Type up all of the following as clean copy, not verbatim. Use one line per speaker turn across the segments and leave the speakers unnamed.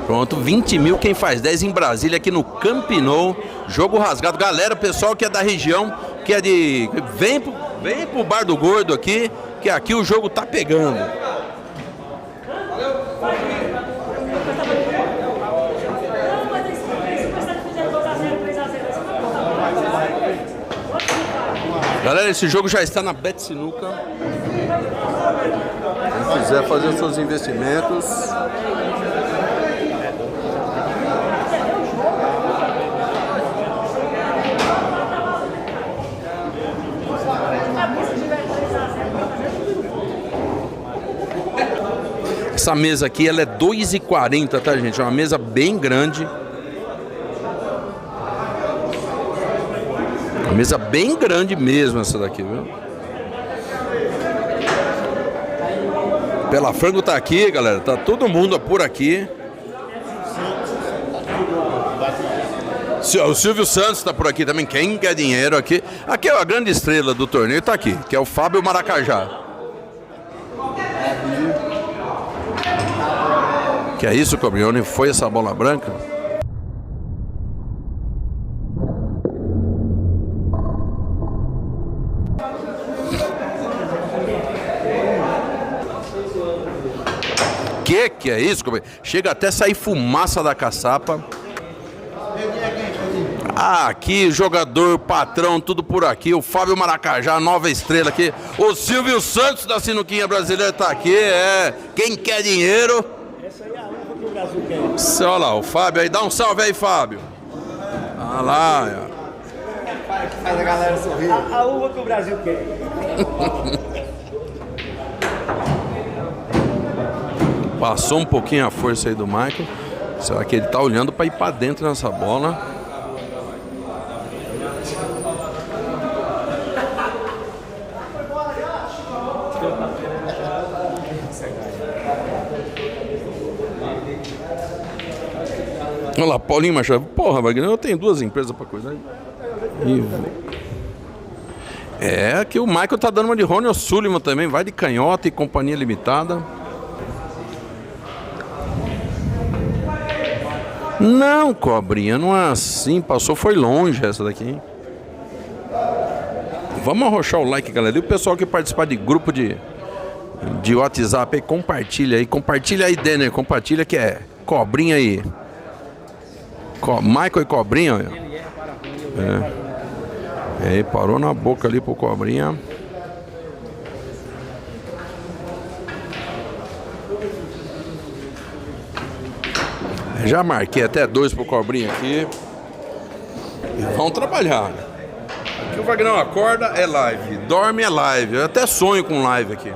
Pronto, 20 mil quem faz 10 em Brasília, aqui no Camp Nou. Jogo rasgado. Galera, pessoal que é da região, que é de... Vem pro Bar do Gordo aqui, que aqui o jogo tá pegando. Galera, esse jogo já está na Bet Sinuca. Quem quiser fazer os seus investimentos. Essa mesa aqui, ela é 2,40, tá, gente? É uma mesa bem grande. Uma mesa bem grande mesmo essa daqui, viu? Pela Frango tá aqui, galera. Tá todo mundo por aqui. O Silvio Santos tá por aqui também. Quem quer dinheiro aqui? Aqui é a grande estrela do torneio, tá aqui, que é o Fábio Maracajá. Que é isso, Cobrione? Foi essa bola branca? Que é isso, Cobrione? Chega até sair fumaça da caçapa. Ah, aqui, jogador, patrão, tudo por aqui. O Fábio Maracajá, nova estrela aqui. O Silvio Santos da Sinuquinha Brasileira tá aqui. É. Quem quer dinheiro?
Essa aí é a uva que o Brasil quer.
Olha lá, o Fábio aí. Dá um salve aí, Fábio. Olha lá.
Faz a galera sorrir. A uva que o Brasil quer.
Passou um pouquinho a força aí do Michael. Será que ele tá olhando para ir para dentro nessa bola? Olha lá, Paulinho Machado. Porra, Wagner, eu tenho duas empresas para cuidar. É que o Michael tá dando uma de Rony O'Sullivan também. Vai de canhota e companhia limitada. Não, Cobrinha, não é assim. Passou, foi longe essa daqui. Vamos arrochar o like, galera. E o pessoal que participar de grupo de WhatsApp aí, compartilha aí. Compartilha aí, Denner. Compartilha que é Cobrinha aí. Michael e Cobrinha, olha. É, parou na boca ali pro Cobrinha. Já marquei até 2 pro Cobrinha aqui. E vamos trabalhar. Aqui o Vagnão acorda, é live. Dorme, é live. Eu até sonho com live aqui.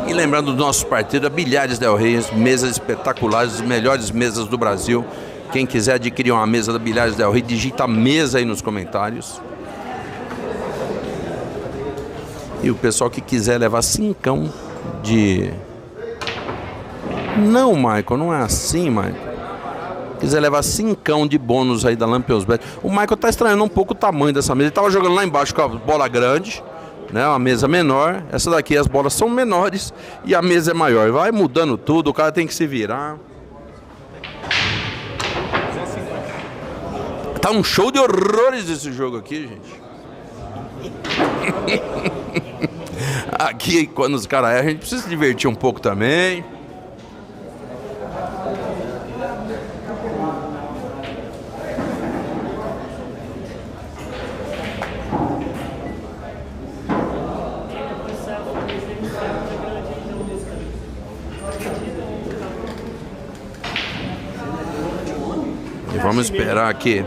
E lembrando do nosso parceiro, a Bilhares Del Rey, mesas espetaculares, as melhores mesas do Brasil. Quem quiser adquirir uma mesa da Bilhares Del Rey, digita mesa aí nos comentários. E o pessoal que quiser levar 5 de... Não, Michael, não é assim, Michael. Quiser levar 5 de bônus aí da Lampions Bet. O Michael tá estranhando um pouco o tamanho dessa mesa. Ele tava jogando lá embaixo com a bola grande, né? Uma mesa menor. Essa daqui as bolas são menores e a mesa é maior. Vai mudando tudo, o cara tem que se virar. Tá um show de horrores esse jogo aqui, gente. Aqui, quando os caras erram, a gente precisa se divertir um pouco também. E vamos esperar aqui.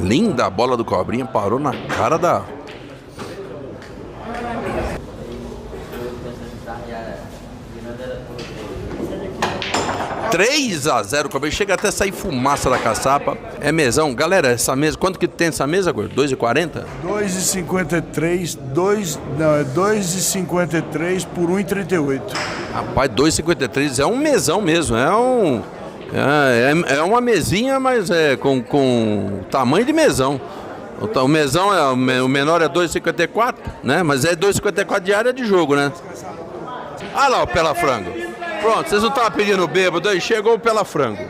Linda a bola do Cobrinha, parou na cara da... 3-0, Cobrinha. Chega até a sair fumaça da caçapa. É mesão. Galera, essa mesa, quanto que tem essa mesa, gordo? 2,40?
2,53, é 2,53 por 1,38.
Rapaz, 2,53 é um mesão mesmo. É uma mesinha, mas é com tamanho de mesão. O mesão, o menor é 2,54, né? Mas é 2,54 de área de jogo, né? Ah lá o Pela Frango. Pronto, vocês não estavam pedindo bêbado, aí chegou o Pela Frango.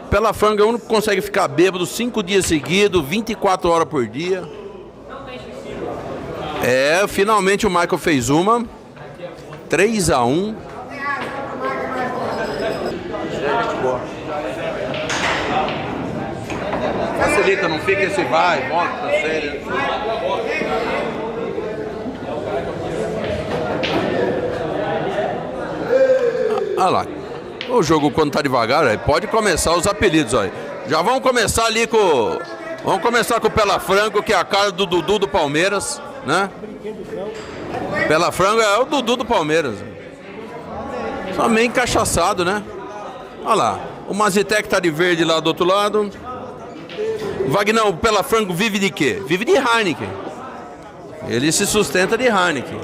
Pela Frango é o único que consegue ficar bêbado 5 dias seguidos, 24 horas por dia. Finalmente o Michael fez uma. 3-1. Facilita, não fica esse vai, volta, sério. Olha lá. O jogo quando tá devagar, aí pode começar os apelidos aí. Já vamos começar ali com. Vamos começar com o Pela Frango, que é a cara do Dudu do Palmeiras, né? Pela Frango é o Dudu do Palmeiras. Só meio encaixaçado, né? Olha lá. O Mazitec tá de verde lá do outro lado. Wagner, o Pela Frango vive de quê? Vive de Heineken. Ele se sustenta de Heineken.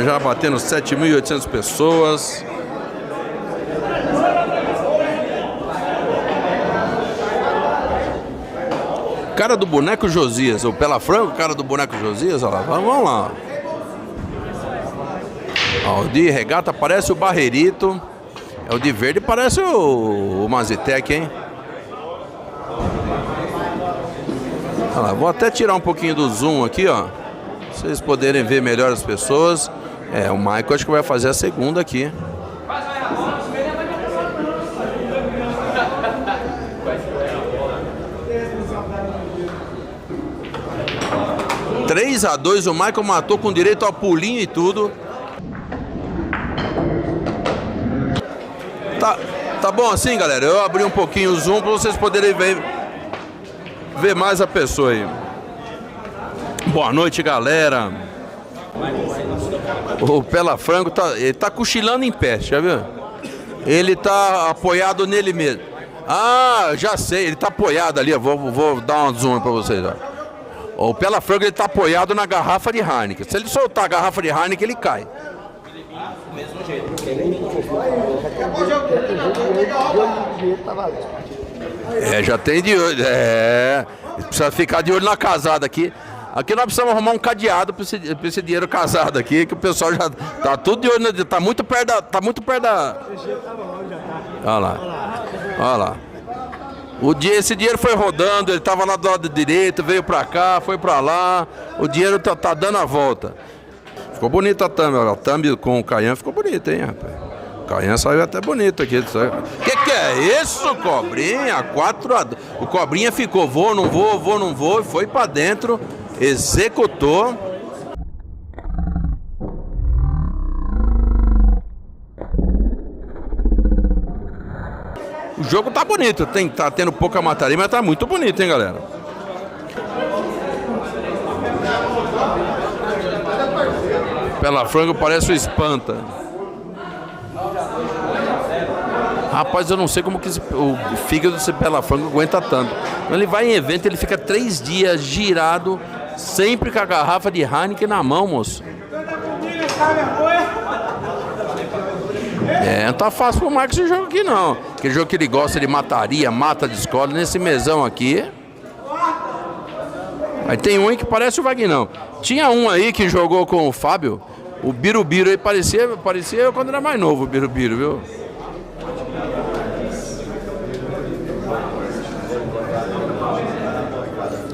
Já batendo 7.800 pessoas. Cara do boneco Josias, o Pela Frango, cara do boneco Josias, olha lá, vamos lá. Ó, o de regata parece o Barreirito. O de verde parece o Mazitec, hein? Olha lá, vou até tirar um pouquinho do zoom aqui, ó. Pra vocês poderem ver melhor as pessoas. O Michael acho que vai fazer a segunda aqui. (3-2), o Michael matou com direito ao pulinho e tudo. Tá bom assim, galera? Eu abri um pouquinho o zoom para vocês poderem ver mais a pessoa aí. Boa noite, galera. O Pela Frango ele tá cochilando em pé, já viu? Ele tá apoiado nele mesmo. Ah, já sei, ele tá apoiado ali, vou dar uma zoom para vocês, ó. O Pela Frango ele tá apoiado na garrafa de Heineken. Se ele soltar a garrafa de Heineken, ele cai. Já tem de olho. Precisa ficar de olho na casada aqui. Aqui nós precisamos arrumar um cadeado para esse dinheiro casado aqui, que o pessoal já tá tudo de olho, tá muito perto da. Olha lá. Olha lá. Esse dinheiro foi rodando, ele tava lá do lado direito, veio para cá, foi para lá. O dinheiro tá dando a volta. Ficou bonita a thumb, a thumb com o Caian ficou bonita, hein, rapaz? O Caian saiu até bonito aqui. Que é isso, Cobrinha? 4-2. O Cobrinha ficou, vou, não vou, foi pra dentro, executou. O jogo tá bonito, tá tendo pouca mataria, mas tá muito bonito, hein, galera? Pela Frango parece o Espanta. Rapaz, eu não sei como que o fígado desse Pela Frango aguenta tanto. Ele vai em evento, ele fica 3 dias girado, sempre com a garrafa de Heineken na mão, moço. Não tá fácil pro Marcos esse jogo aqui, não. Aquele jogo que ele gosta de mataria, mata de escola, nesse mesão aqui. Aí tem um aí que parece o Vagnão. Tinha um aí que jogou com o Fábio, o Birubiru aí, parecia quando era mais novo o Birubiru, viu?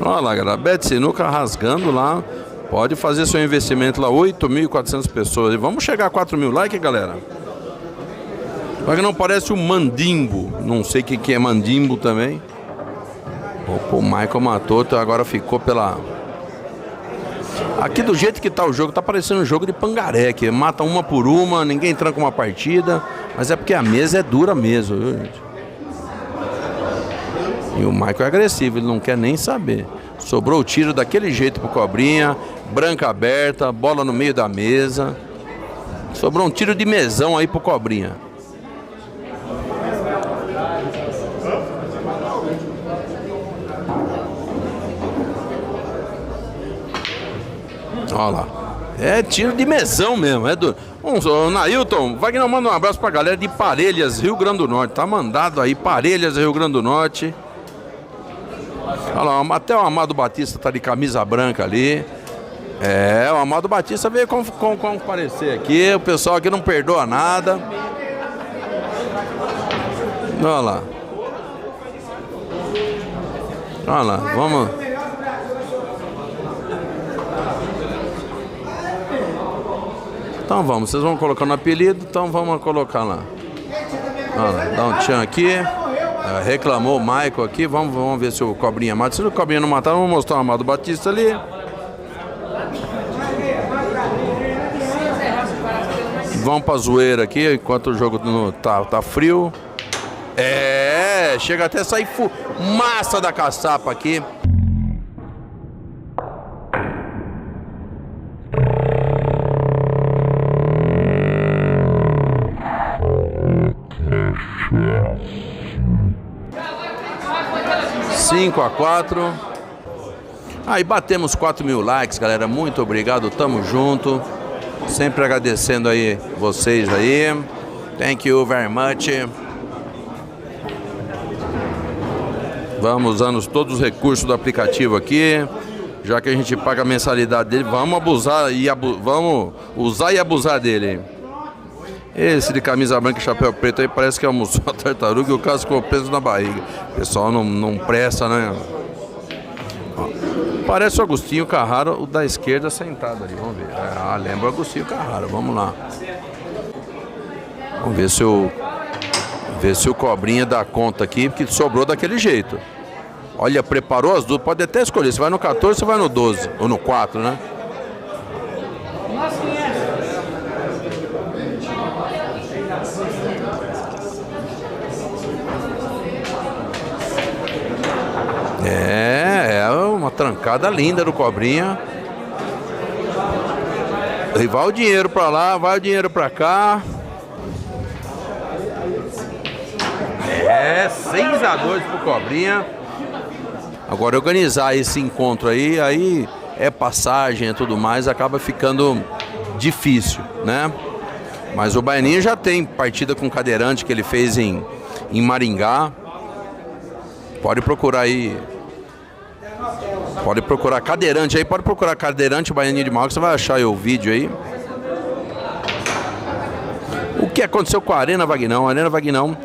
Olha lá, galera, Bet Sinuca rasgando lá. Pode fazer seu investimento lá, 8.400 pessoas. E vamos chegar a 4.000 likes, galera. Só que não parece o Mandimbo. Não sei o que é Mandimbo também. Opa, o Michael matou, então agora ficou pela... Aqui do jeito que tá o jogo, tá parecendo um jogo de pangaré, que mata uma por uma, ninguém tranca uma partida. Mas é porque a mesa é dura mesmo, viu, gente? E o Michael é agressivo, ele não quer nem saber. Sobrou o tiro daquele jeito pro Cobrinha. branca aberta, bola no meio da mesa. Sobrou um tiro de mesão aí pro Cobrinha. Olha lá. É tiro de mesão mesmo. É do... Nailton, Wagner, manda um abraço pra galera de Parelhas, Rio Grande do Norte. Tá mandado aí, Parelhas, Rio Grande do Norte. Olha lá, até o Amado Batista tá de camisa branca ali. O Amado Batista veio comparecer aqui. O pessoal aqui não perdoa nada. Olha lá. Olha lá, vamos. Então vamos, vocês vão colocar no apelido, então vamos colocar lá. Olha lá, dá um tchan aqui. Reclamou o Michael aqui, vamos ver se o Cobrinha mata. Se o Cobrinha não matar, vamos mostrar o Amado Batista ali. Vamos pra zoeira aqui, enquanto o jogo tá frio. Chega até a sair fumaça da caçapa aqui. Cinco a 4. Aí batemos 4.000 likes, galera. Muito obrigado, tamo junto. Sempre agradecendo aí vocês aí. Thank you very much. Vamos usando todos os recursos do aplicativo aqui. Já que a gente paga a mensalidade dele, vamos abusar e vamos usar e abusar dele. Esse de camisa branca e chapéu preto aí parece que almoçou a tartaruga e o caso ficou preso na barriga. O pessoal não presta, né? Ó, parece o Agostinho Carrara, o da esquerda sentado ali. Vamos ver. Lembra o Agostinho Carrara. Vamos lá. Vamos ver se o Cobrinha dá conta aqui, porque sobrou daquele jeito. Olha, preparou as duas. Pode até escolher. Se vai no 14 ou vai no 12. Ou no 4, né? É uma trancada linda do Cobrinha. E vai o dinheiro pra lá, vai o dinheiro pra cá. 6-2 pro Cobrinha. Agora organizar esse encontro aí é passagem e tudo mais, acaba ficando difícil, né? Mas o Baianinho já tem partida com cadeirante que ele fez em Maringá. Pode procurar aí. Pode procurar cadeirante aí, pode procurar cadeirante Baianinho de Mauá, que você vai achar aí o vídeo aí. O que aconteceu com a Arena Vagnão? A Arena Vagnão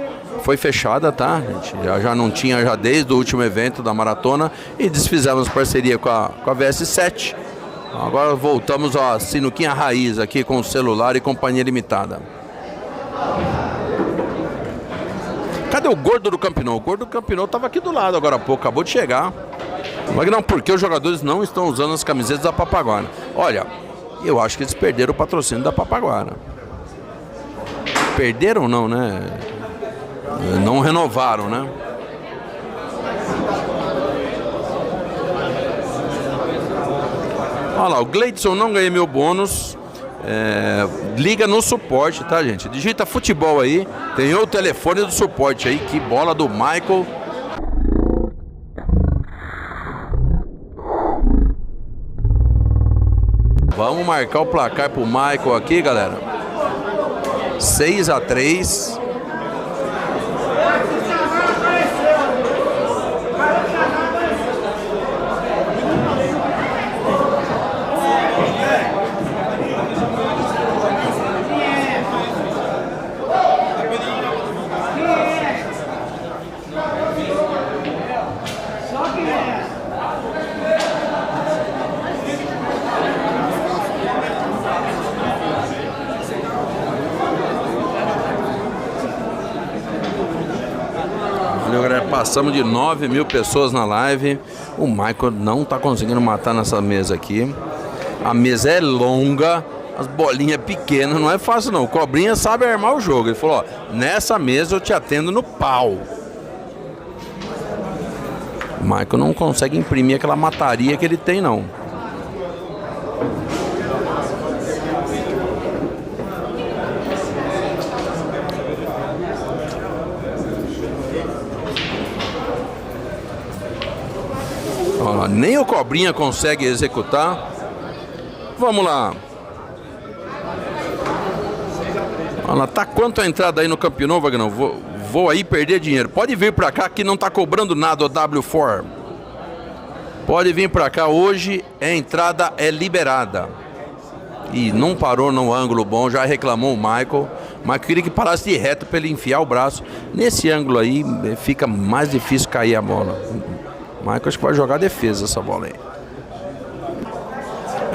foi fechada, tá? A gente já não tinha já desde o último evento da maratona e desfizemos parceria com a VS7. Agora voltamos à sinuquinha raiz aqui com o celular e companhia limitada. Cadê o gordo do Campinô? O gordo do Campinô estava aqui do lado agora há pouco, acabou de chegar. Mas não, porque os jogadores não estão usando as camisetas da Papaguara. Olha, eu acho que eles perderam o patrocínio da Papaguara. Perderam não, né? Não renovaram, né? Olha lá, o Gleidson, não ganhei meu bônus. Liga no suporte, tá, gente? Digita futebol aí. Tem o telefone do suporte aí. Que bola do Michael. Vamos marcar o placar pro Michael aqui, galera. 6-3. Passamos de 9.000 pessoas na live. O Michael não tá conseguindo matar nessa mesa aqui. A mesa é longa, as bolinhas pequenas, não é fácil não. O Cobrinha sabe armar o jogo. Ele falou, ó, nessa mesa eu te atendo no pau. O Michael não consegue imprimir aquela mataria que ele tem, não. Ó, nem o Cobrinha consegue executar. Vamos lá. Olha lá, tá quanto a entrada aí no Campinão, Vagnão? Vou aí perder dinheiro. Pode vir pra cá que não tá cobrando nada o W4. Pode vir pra cá hoje, a entrada é liberada. E não parou no ângulo bom, já reclamou o Michael. Mas queria que parasse de reto para ele enfiar o braço. Nesse ângulo aí fica mais difícil cair a bola. O Michael acho que vai jogar defesa essa bola aí.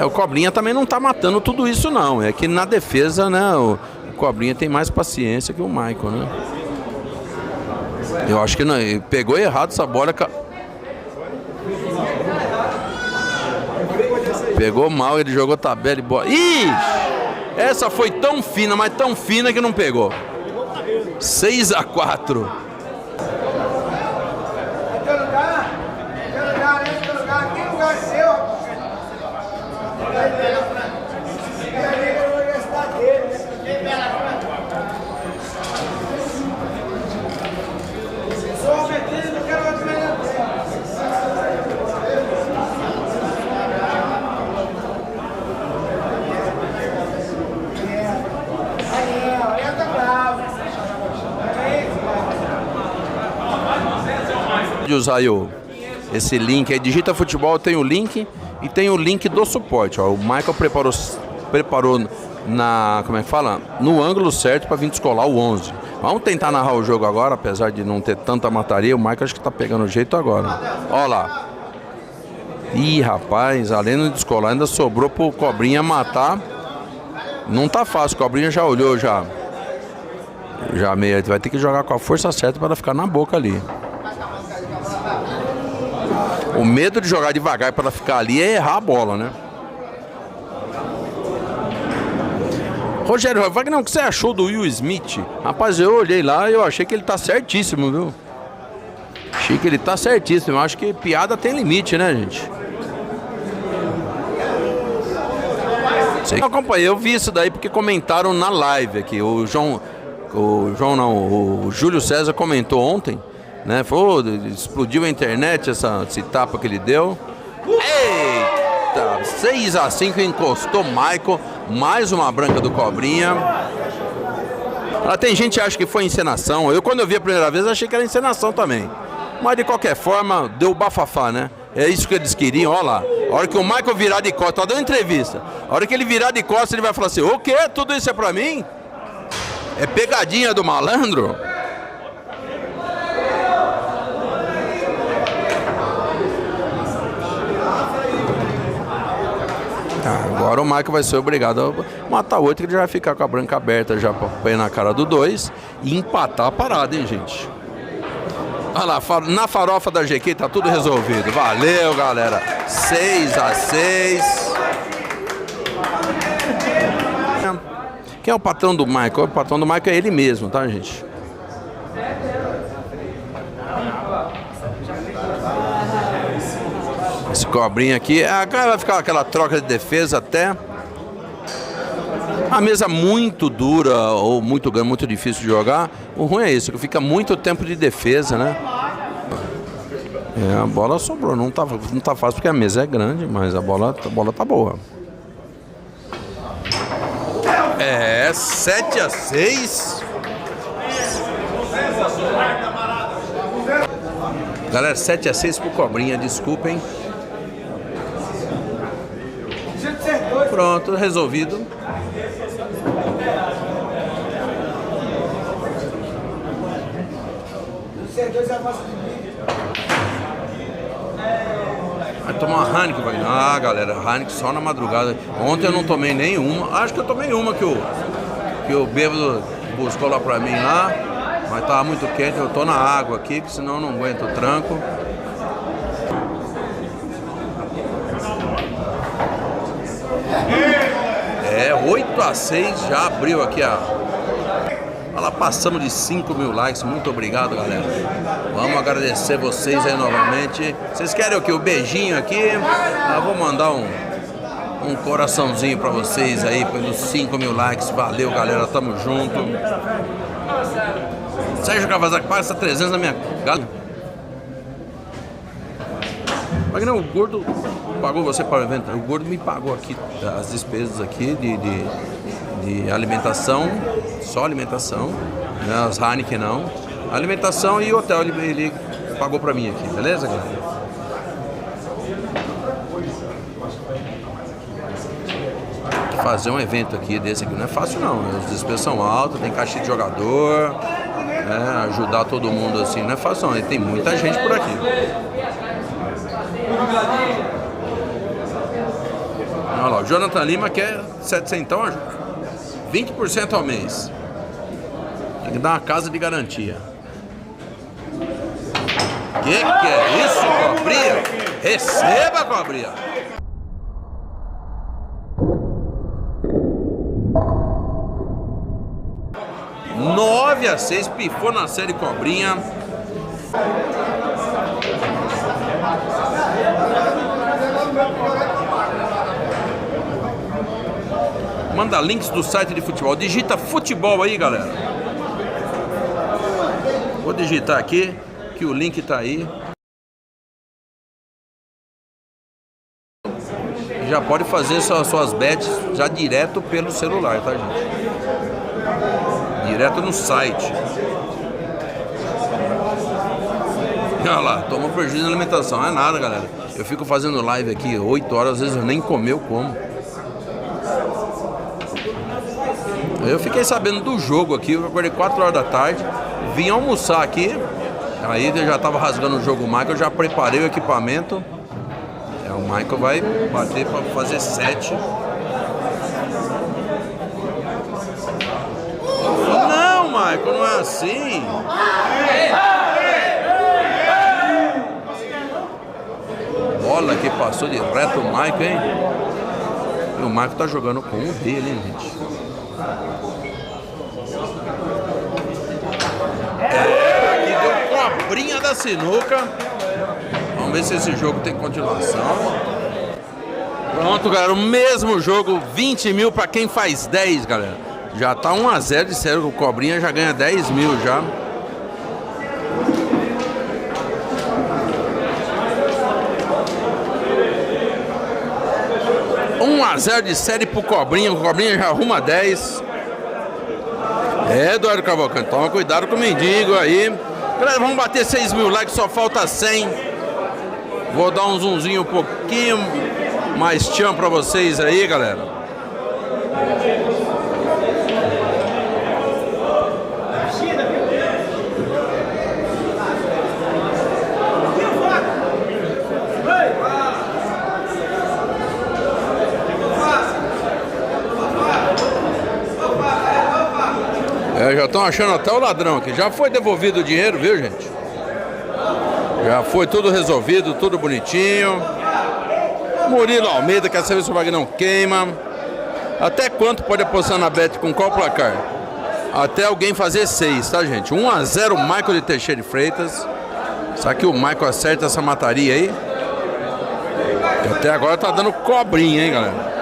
O Cobrinha também não tá matando tudo isso não. É que na defesa, né, o Cobrinha tem mais paciência que o Michael, né? Eu acho que não, ele pegou errado essa bola. Pegou mal, ele jogou tabela e bola. Ih! Essa foi tão fina, mas tão fina que não pegou. 6-4. De usar aí esse link aí, digita futebol, tem o link e tem o link do suporte, ó. O Michael preparou na, como é que fala? No ângulo certo para vir descolar o 11. Vamos tentar narrar o jogo agora, apesar de não ter tanta mataria, o Michael acho que tá pegando o jeito agora. Ó lá. Ih, rapaz, além de descolar, ainda sobrou pro Cobrinha matar. Não tá fácil, o Cobrinha já olhou já meio, vai ter que jogar com a força certa para ficar na boca ali. O medo de jogar devagar para ficar ali é errar a bola, né? Rogério Wagner, o que você achou do Will Smith? Rapaz, eu olhei lá e eu achei que ele tá certíssimo, viu? Achei que ele tá certíssimo. Eu acho que piada tem limite, né, gente? Eu acompanhei, eu vi isso daí porque comentaram na live aqui. O Júlio César comentou ontem, né? Falou, explodiu a internet esse tapa que ele deu. Eita! 6-5 encostou Michael. Mais uma branca do Cobrinha. Tem gente que acha que foi encenação. Eu, quando eu vi a primeira vez, achei que era encenação também. Mas de qualquer forma, deu bafafá, né? É isso que eles queriam, olha lá. A hora que o Michael virar de costas, tá dando entrevista. A hora que ele virar de costas, ele vai falar assim: o quê? Tudo isso é pra mim? É pegadinha do malandro? Agora o Michael vai ser obrigado a matar o outro, que ele já vai ficar com a branca aberta já pra pôr na cara do 2 e empatar a parada, hein, gente? Olha lá, na farofa da GQ tá tudo resolvido. Valeu, galera. 6-6. Quem é o patrão do Michael? O patrão do Michael é ele mesmo, tá, gente? Esse Cobrinha aqui, agora vai ficar aquela troca de defesa até. A mesa muito dura ou muito grande, muito difícil de jogar. O ruim é isso, que fica muito tempo de defesa, né? A bola sobrou, não tá fácil porque a mesa é grande, mas a bola tá boa. 7-6. Galera, 7-6 pro Cobrinha, desculpem. Pronto, resolvido. Vai tomar uma Heineken, vai. Ah, galera, Heineken só na madrugada. Ontem eu não tomei nenhuma. Acho que eu tomei uma que o bêbado buscou lá pra mim lá. Mas tava muito quente, eu tô na água aqui, que senão eu não aguento o tranco. 8-6, já abriu aqui a... Olha lá, passamos de 5.000 likes, muito obrigado, galera. Vamos agradecer vocês aí novamente. Vocês querem o quê? O beijinho aqui? Vou mandar um coraçãozinho pra vocês aí pelos 5.000 likes. Valeu, galera, tamo junto. Sérgio Kawasaki, paga essa 300 na minha... Magnão, o Gordo pagou você para o evento? O Gordo me pagou aqui as despesas aqui de alimentação, só alimentação, né? As Heineken não. Alimentação e hotel ele pagou para mim aqui, beleza, galera? Fazer um evento aqui desse aqui não é fácil não, as despesas são altas, tem caixa de jogador, né? Ajudar todo mundo assim não é fácil não, e tem muita gente por aqui. Olha lá, o Jonathan Lima quer 700, 20% ao mês. Tem que dar uma casa de garantia. Que é isso, Cobrinha? Receba, Cobrinha! 9-6, pifou na série Cobrinha. Manda links do site de futebol. Digita futebol aí, galera. Vou digitar aqui, que o link tá aí. Já pode fazer suas bets já direto pelo celular, tá, gente? Direto no site. Olha lá, tomou prejuízo na alimentação. Não é nada, galera. Eu fico fazendo live aqui 8 horas, às vezes eu nem comer, eu como. Eu fiquei sabendo do jogo aqui, eu acordei 4 horas da tarde, vim almoçar aqui, aí eu já tava rasgando o jogo Michael, eu já preparei o equipamento. O Michael vai bater para fazer 7. Não, Michael, não é assim. Bola que passou direto o Michael, hein? E o Michael tá jogando com o dele, hein, gente? Aqui deu cobrinha da sinuca. Vamos ver se esse jogo tem continuação. Pronto, galera, o mesmo jogo, 20 mil para quem faz 10, galera. Já tá 1-0 de sério, o Cobrinha já ganha 10 mil já. A 0 de série pro Cobrinha, o Cobrinha já arruma 10. Eduardo Cavalcante, toma cuidado com o mendigo aí. Galera, vamos bater 6 mil likes, só falta 100. Vou dar um zoomzinho um pouquinho mais tchan pra vocês aí, galera. Já estão achando até o ladrão aqui. Já foi devolvido o dinheiro, viu, gente? Já foi tudo resolvido, tudo bonitinho. Murilo Almeida quer saber se o Vagnão queima. Até quanto pode apostar na bet com qual placar? Até alguém fazer 6, tá, gente? 1-0 Michael de Teixeira de Freitas. Será que o Michael acerta essa mataria aí? E até agora tá dando cobrinha, hein, galera?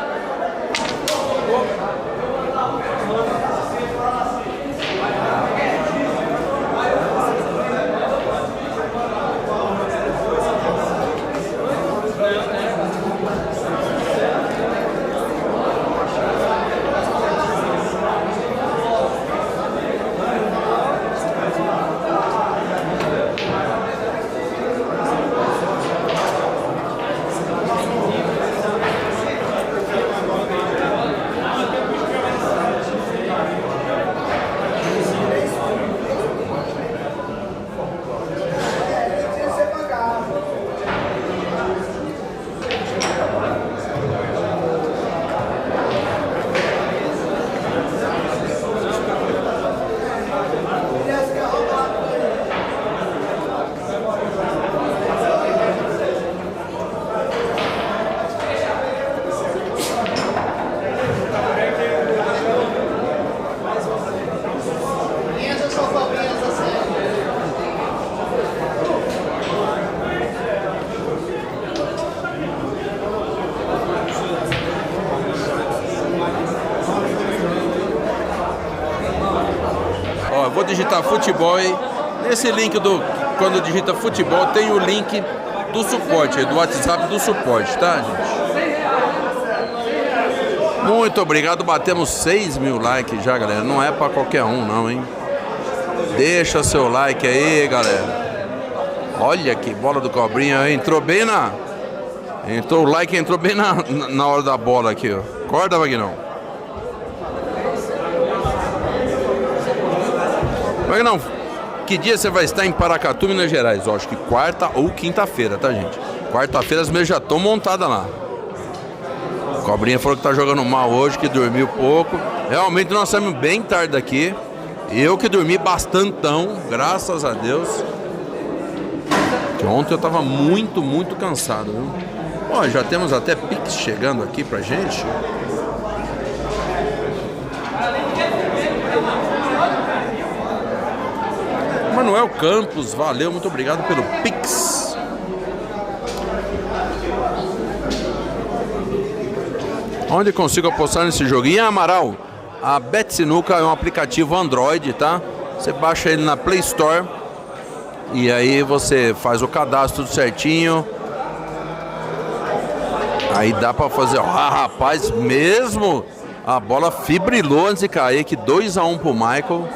Vou digitar futebol aí. Nesse link quando digita futebol, tem o link do suporte, do WhatsApp do suporte, tá, gente? Muito obrigado, batemos 6.000 likes já, galera. Não é pra qualquer um, não, hein? Deixa seu like aí, galera. Olha que bola do Cobrinha, entrou bem na... Entrou, o like entrou bem na hora da bola aqui, ó. Acorda, Vagnão. Vagnão, que dia você vai estar em Paracatu, Minas Gerais? Eu acho que quarta ou quinta-feira, tá, gente? Quarta-feira as mesas já estão montadas lá. Cobrinha falou que tá jogando mal hoje, que dormiu pouco. Realmente nós saímos bem tarde daqui. Eu que dormi bastantão, graças a Deus. Que ontem eu tava muito, muito cansado, viu? Ó, já temos até Pix chegando aqui pra gente. Manuel Campos, valeu, muito obrigado pelo Pix. Onde consigo apostar nesse joguinho? Amaral, a Bet-Sinuca é um aplicativo Android, tá? Você baixa ele na Play Store e aí você faz o cadastro tudo certinho. Aí dá pra fazer, rapaz, mesmo a bola fibrilou antes de cair, que 2-1 pro Michael.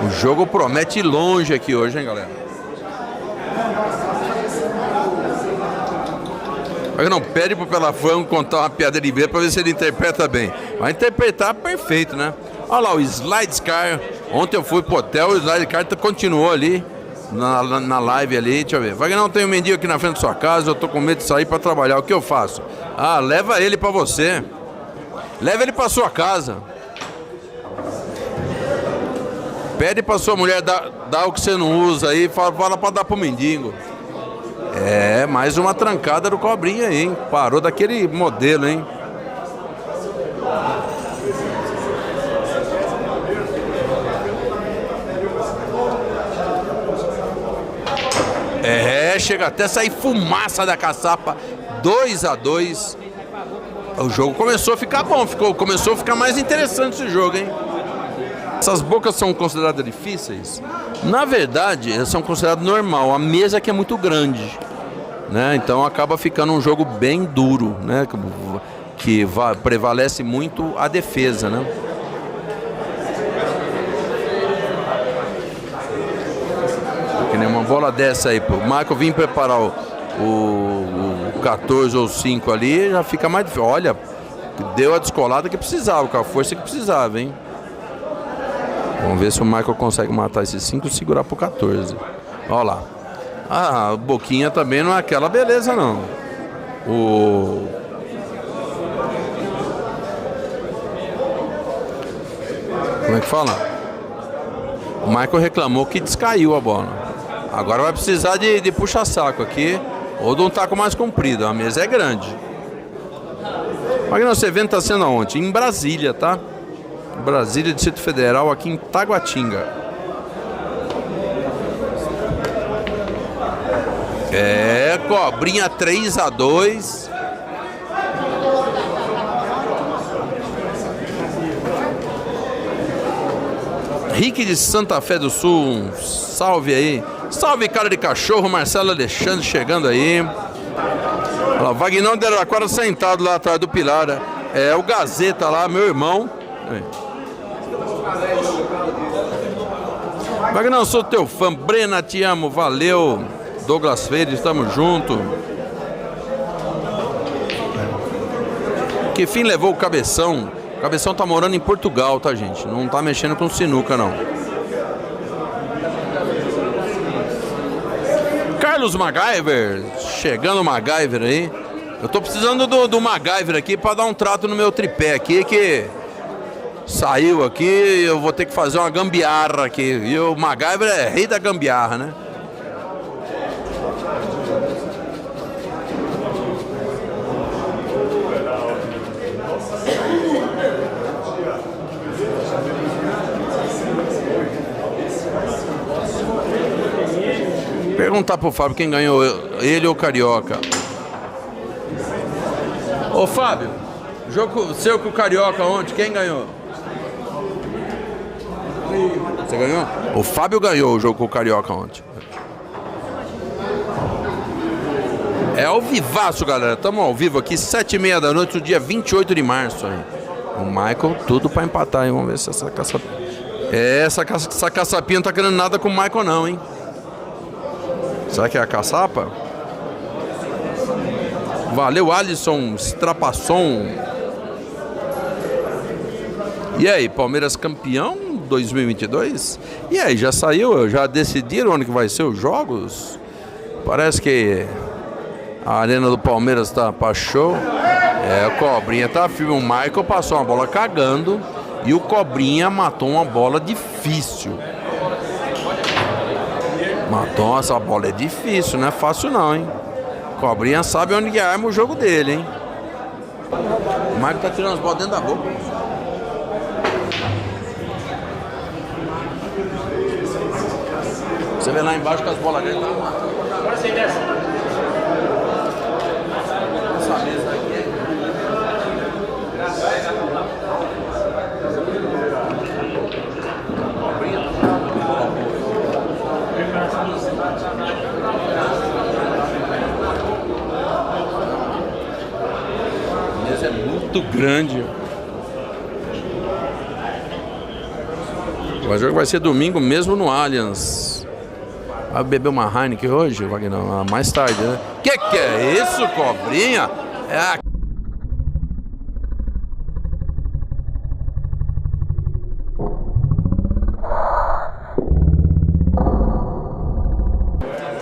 O jogo promete ir longe aqui hoje, hein, galera? Mas não, pede pro Pelafão contar uma piada de vez pra ver se ele interpreta bem. Vai interpretar perfeito, né? Olha lá, o Slide Car. Ontem eu fui pro hotel, o Slide Car continuou ali na live ali. Deixa eu ver. Vagnão, tem um mendigo aqui na frente da sua casa, eu tô com medo de sair pra trabalhar. O que eu faço? Ah, leva ele pra você. Leva ele pra sua casa. Pede pra sua mulher dar o que você não usa aí, fala pra dar pro mendigo. É, mais uma trancada do Cobrinha aí, hein? Parou daquele modelo, hein? É, chega até sair fumaça da caçapa. 2-2. O jogo começou a ficar bom, começou a ficar mais interessante esse jogo, hein? Essas bocas são consideradas difíceis? Na verdade, elas são consideradas normal. A mesa aqui é muito grande, né? Então acaba ficando um jogo bem duro, né? Que prevalece muito a defesa, né? Que nem uma bola dessa aí, pô. O Michael vim preparar o 14 ou 5 ali, já fica mais difícil. Olha, deu a descolada que precisava, com a força que precisava, hein? Vamos ver se o Michael consegue matar esses 5 e segurar pro 14. Olha lá. Ah, a boquinha também não é aquela beleza, não. Como é que fala? O Michael reclamou que descaiu a bola. Agora vai precisar de puxa-saco aqui, ou de um taco mais comprido. A mesa é grande. Mas nosso evento está sendo aonde? Em Brasília, tá? Brasília, Distrito Federal, aqui em Taguatinga. É, Cobrinha 3-2. Rick de Santa Fé do Sul, um salve aí. Salve, cara de cachorro, Marcelo Alexandre chegando aí. Olha lá, Vagnão de Araraquara sentado lá atrás do pilar. É o Gazeta lá, meu irmão. Vagnão, sou teu fã. Brena, te amo, valeu. Douglas Freire, estamos junto. Que fim levou o Cabeção? O Cabeção tá morando em Portugal, tá, gente? Não tá mexendo com sinuca, não. Carlos MacGyver, chegando o MacGyver aí. Eu tô precisando do MacGyver aqui pra dar um trato no meu tripé aqui, que saiu aqui, eu vou ter que fazer uma gambiarra aqui. E o MacGyver é rei da gambiarra, né? Perguntar pro Fábio quem ganhou, ele ou o Carioca. Ô Fábio, jogo seu com o Carioca ontem, quem ganhou? Você ganhou? O Fábio ganhou o jogo com o Carioca ontem. É ao vivaço, galera. Estamos ao vivo aqui, 7h30 da noite, do dia 28 de março. Aí. O Michael, tudo para empatar, hein? Vamos ver se essa caçapinha... Essa caçapinha não tá querendo nada com o Michael, não, hein? Será que é a caçapa? Valeu, Alisson Strapasson. E aí, Palmeiras campeão 2022? E aí, já saiu? Já decidiram onde que vai ser os jogos? Parece que a arena do Palmeiras tá pra show. É, o Cobrinha tá firme. O Michael passou uma bola cagando e o Cobrinha matou uma bola difícil. Matou essa bola, é difícil, não é fácil não, hein? Cobrinha sabe onde arma o jogo dele, hein? O Michael tá tirando as bolas dentro da boca. Você vê lá embaixo com as bolas grandes, tá matando. Agora você desce. Essa mesa aqui. A mesa é muito grande. O jogo vai ser domingo mesmo no Allianz. Vai beber uma Heineken hoje, Wagner? Mais tarde, né? Que é isso, Cobrinha? É a...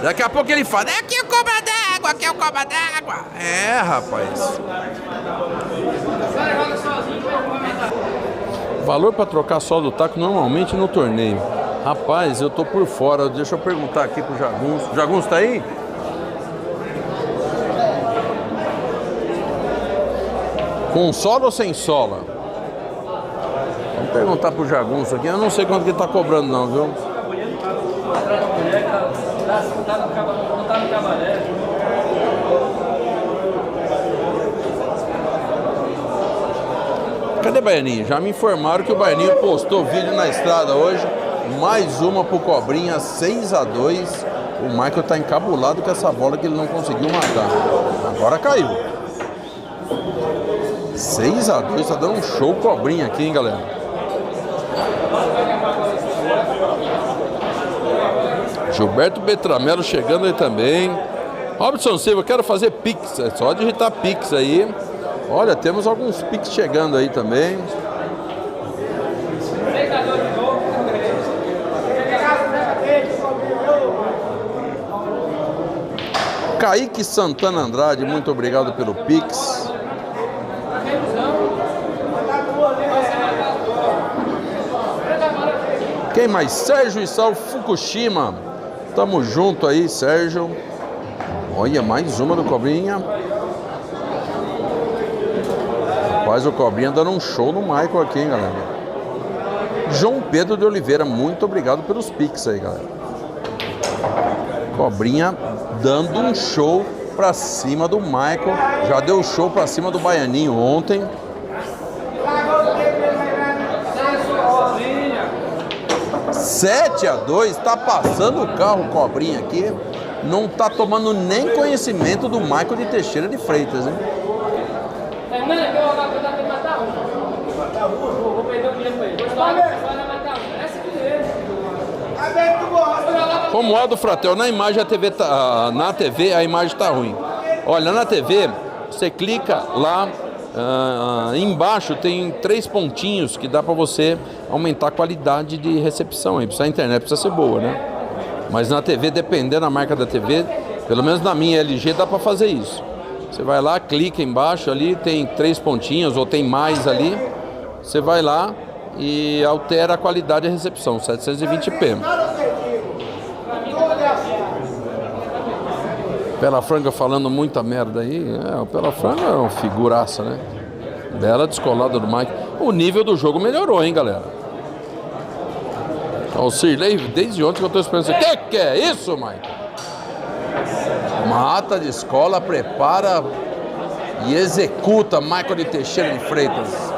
Daqui a pouco ele fala, é aqui o cobra d'água, aqui é o cobra d'água. É, rapaz. Valor para trocar só do taco normalmente no torneio. Rapaz, eu tô por fora. Deixa eu perguntar aqui pro Jagunço. O Jagunço tá aí? Com sola ou sem sola? Vamos perguntar pro Jagunço aqui. Eu não sei quanto que ele tá cobrando não, viu? Cadê Baianinho? Já me informaram que o Baianinho postou vídeo na estrada hoje. Mais uma pro Cobrinha, 6-2. O Michael tá encabulado com essa bola que ele não conseguiu matar. Agora caiu. 6-2, tá dando um show Cobrinha aqui, hein, galera? Gilberto Betramelo chegando aí também. Robson Silva, quero fazer Pix. É só digitar Pix aí. Olha, temos alguns Pix chegando aí também. Kaique Santana Andrade, muito obrigado pelo Pix. Quem mais? Sérgio Issal Fukushima. Tamo junto aí, Sérgio. Olha, mais uma do Cobrinha. Rapaz, o Cobrinha dando um show no Michael aqui, hein, galera. João Pedro de Oliveira, muito obrigado pelos Pix aí, galera. Cobrinha dando um show pra cima do Michael. Já deu show pra cima do Baianinho ontem. Sete a 2, tá passando o carro Cobrinha aqui. Não tá tomando nem conhecimento do Michael de Teixeira de Freitas, hein? Romualdo Fratel, na imagem a TV tá, na TV a imagem tá ruim. Olha, na TV você clica lá, embaixo tem 3 pontinhos que dá para você aumentar a qualidade de recepção aí. A internet precisa ser boa, né? Mas na TV, dependendo da marca da TV, pelo menos na minha LG dá para fazer isso. Você vai lá, clica embaixo ali, tem 3 pontinhos ou tem mais ali. Você vai lá e altera a qualidade de recepção, 720p. Pela Franga falando muita merda aí. O Pela Franga é uma figuraça, né? Bela descolada do Mike. O nível do jogo melhorou, hein, galera? O Sirley, desde ontem que eu tô esperando isso. Que é isso, Mike? Mata de escola, prepara e executa Michael de Teixeira de Freitas.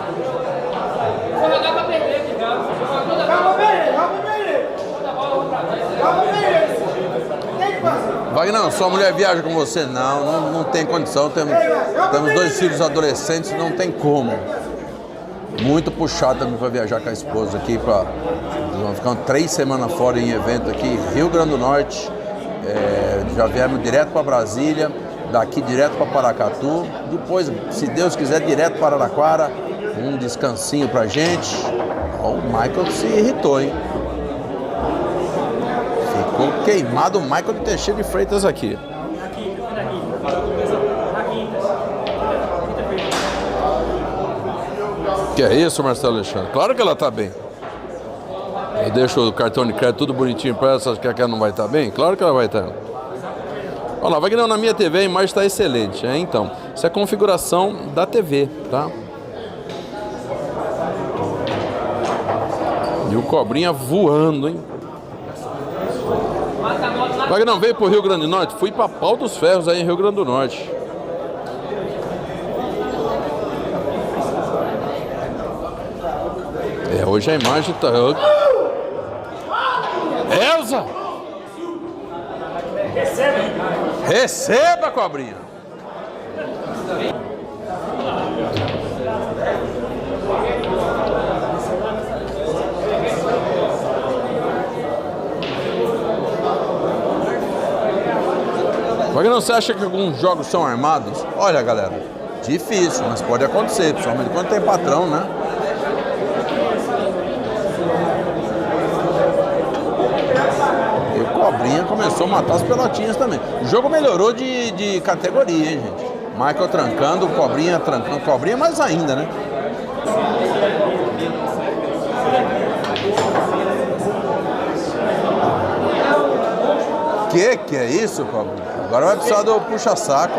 Wagner, sua mulher viaja com você? Não tem condição. Temos 2 filhos adolescentes, não tem como. Muito puxado também para viajar com a esposa aqui. Vamos ficar 3 semanas fora em evento aqui, Rio Grande do Norte. Já viemos direto para Brasília, daqui direto para Paracatu. Depois, se Deus quiser, direto para Araraquara. Um descansinho pra gente. Ó, o Michael se irritou, hein? Ficou queimado o Michael de Teixeira de Freitas aqui. Que é isso, Marcelo Alexandre? Claro que ela tá bem. Eu deixo o cartão de crédito tudo bonitinho pra ela, você acha que ela não vai estar bem? Claro que ela vai estar. Olha lá, Wagner, na minha TV a imagem está excelente. Então, isso é a configuração da TV, tá? E o Cobrinha voando, hein? Wagner, veio pro Rio Grande do Norte? Fui pra Pau dos Ferros aí em Rio Grande do Norte. Hoje a imagem tá... Elza! Receba, Cobrinha! Wagner, você acha que alguns jogos são armados? Olha, galera, difícil, mas pode acontecer, principalmente quando tem patrão, né? E o Cobrinha começou a matar as pelotinhas também. O jogo melhorou de categoria, hein, gente? Michael trancando, o Cobrinha trancando. O Cobrinha mais ainda, né? Que é isso, Cobrinha? Agora vai precisar do puxa-saco.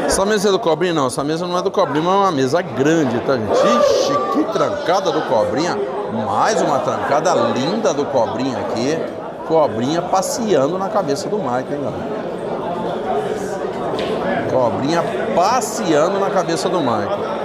Essa mesa é do Cobrinha? Não, essa mesa não é do Cobrinha, mas é uma mesa grande, tá, gente? Ixi, que trancada do Cobrinha. Mais uma trancada linda do Cobrinha aqui. Cobrinha passeando na cabeça do Michael, hein, galera? Cobrinha passeando na cabeça do Michael.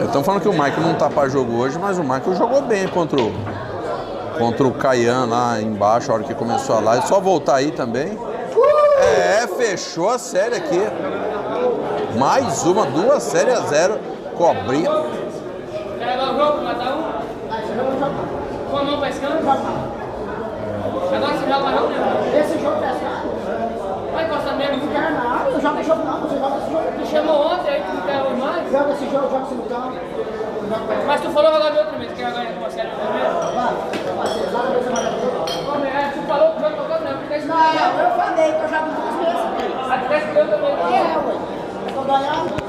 Estão falando que o Michael não tá para jogo hoje, mas o Michael jogou bem contra o Caian lá embaixo, a hora que começou a live. Só voltar aí também. Fechou a série aqui. Mais uma, 2-0. Cobrinha.
Quer dar o jogo, matar um? Com a mão pescando? Agora você joga mais né?
Esse jogo pescado?
Vai encostar mesmo?
Não quero nada, não joga esse jogo não, você joga esse jogo.
Tu chamou ontem, aí tu não quer hoje mais?
Joga esse jogo, joga esse botão.
Mas tu falou jogar de outro mesmo, quer ganhar com você primeiro? Tu falou que joga com outro mesmo, porque
Não, eu falei que eu jogo 2 vezes.
Ah, tu quer que eu também?
Ué. Eu tô ganhando.